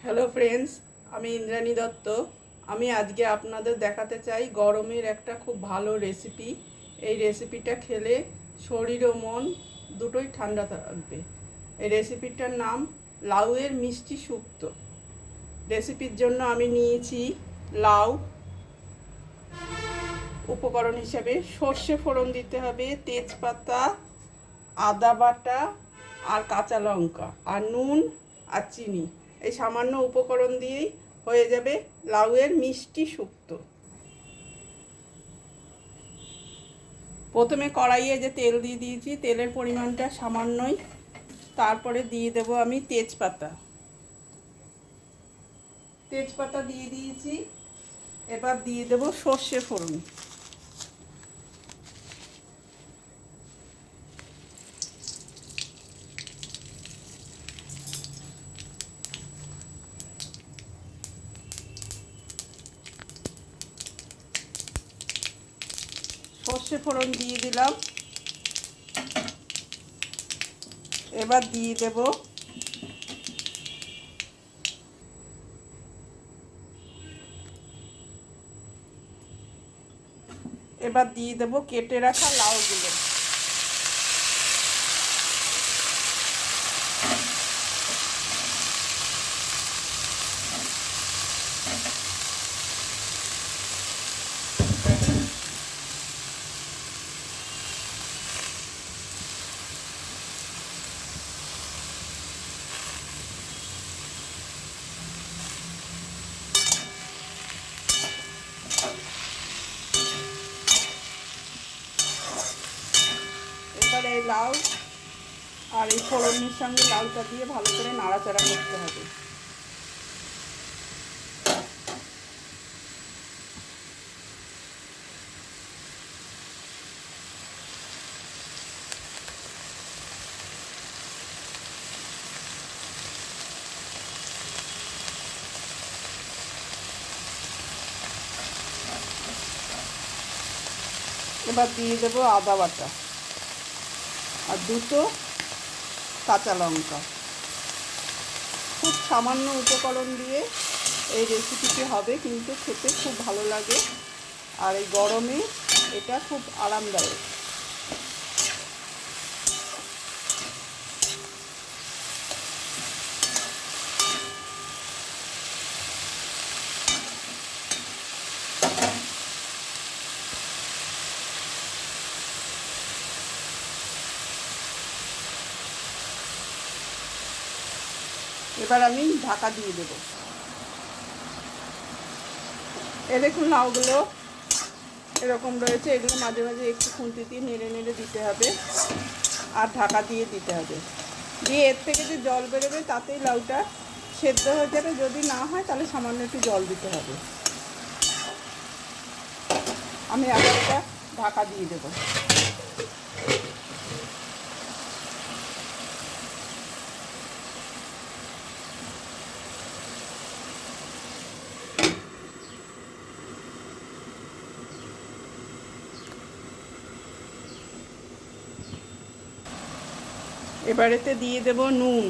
Hello friends, আমি ইন্দ্রাণী দত্ত। আমি আজকে আপনাদের দেখাতে চাই গরমের একটা খুব ভালো রেসিপি। এই রেসিপিটা খেলে শরীর ও মন দুটোই ঠান্ডা থাকবে। এই রেসিপিটার নাম লাউয়ের মিষ্টি শুক্তো। রেসিপির জন্য আমি নিয়েছি লাউ। উপকরণ হিসাবে সর্ষে ফোড়ন দিতে হবে, তেজপাতা, আদা বাটা আর কাঁচা লঙ্কা আর নুন আর চিনি। এই সামান্য উপকরণ দিয়েই হয়ে যাবে লাউয়ের মিষ্টি শুক্তো। প্রথমে কড়াইয়ে যে তেল দিয়ে দিয়েছি, তেলের পরিমাণটা সামান্যই। তারপরে দিয়ে দেব আমি তেজপাতা। তেজপাতা দিয়ে দিয়েছি। এবার দিয়ে দেব সর্ষে ফোড়ন। সর্ষে ফোড়ন দিয়ে দিলাম। এবার দিয়ে দেব কেটে রাখা লাউগুলো। এবার এই লাউ আর এই ফোড়নের সঙ্গে লাউটা দিয়ে ভালো করে নাড়াচাড়া করতে হবে। এবার দিয়ে দেবো আদা বাটা আর দুটো কাঁচা লঙ্কা। খুব সামান্য উপকরণ দিয়ে এই রেসিপিটি হবে, কিন্তু খেতে খুব ভালো লাগে আর এই গরমে এটা খুব আরামদায়ক। এবার আমি ঢাকা দিয়ে দেবো। দেখুন লাউগুলো এরকম রয়েছে, এগুলো মাঝে মাঝে একটু খুন্তি দিয়ে নেড়ে নেড়ে দিতে হবে আর ঢাকা দিয়ে দিতে হবে। দিয়ে এর থেকে যে জল বেরোবে তাতেই লাউটা সেদ্ধ হয়ে যাবে। যদি না হয় তাহলে সামান্য একটু জল দিতে হবে। আমি আবার এটা ঢাকা দিয়ে দেবো। এবারেতে দিয়ে দেব নুন।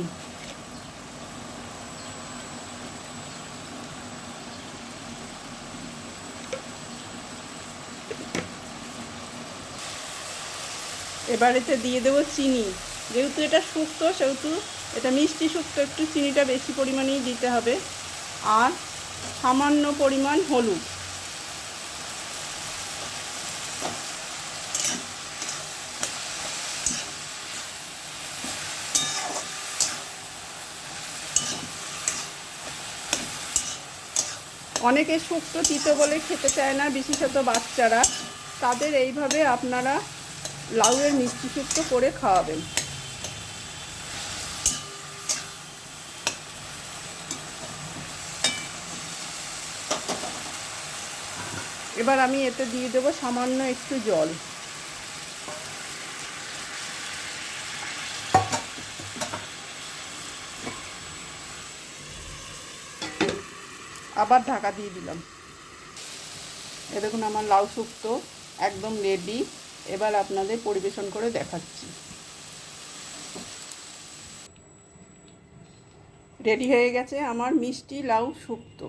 এবারেতে দিয়ে দেব চিনি। যেহেতু এটা শুক্তো সেহেতু এটা মিষ্টি শুক্তো, একটু চিনিটা বেশি পরিমাণেই দিতে হবে। আর সামান্য পরিমাণ হলুদ। অনেকে শুক্তো তিতো বলে খেতে চায় না, বিশেষত বাচ্চারা। তাদের এইভাবে আপনারা লাউয়ের মিষ্টি শুক্তো করে খাওয়াবেন। এবার আমি এতে দিয়ে দেবো সামান্য একটু জল। আবার ঢাকা দিয়ে দিলাম। দেখুন আমার লাউ শুক্তো একদম রেডি। এবার আপনাদের পরিবেশন করে দেখাচ্ছি। রেডি হয়ে গেছে আমার মিষ্টি লাউ শুক্তো।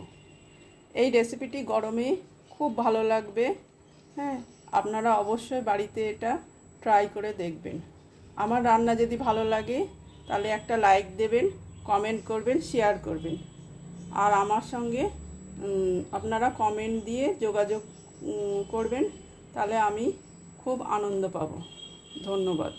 এই রেসিপিটি গরমে খুব ভালো লাগবে। হ্যাঁ, আপনারা অবশ্যই বাড়িতে এটা ট্রাই করে দেখবেন। আমার রান্না যদি ভালো লাগে তাহলে একটা লাইক দেবেন, কমেন্ট করবেন, শেয়ার করবেন। আর আমার সঙ্গে আপনারা কমেন্ট দিয়ে যোগাযোগ করবেন, তাহলে আমি খুব আনন্দ পাবো। ধন্যবাদ।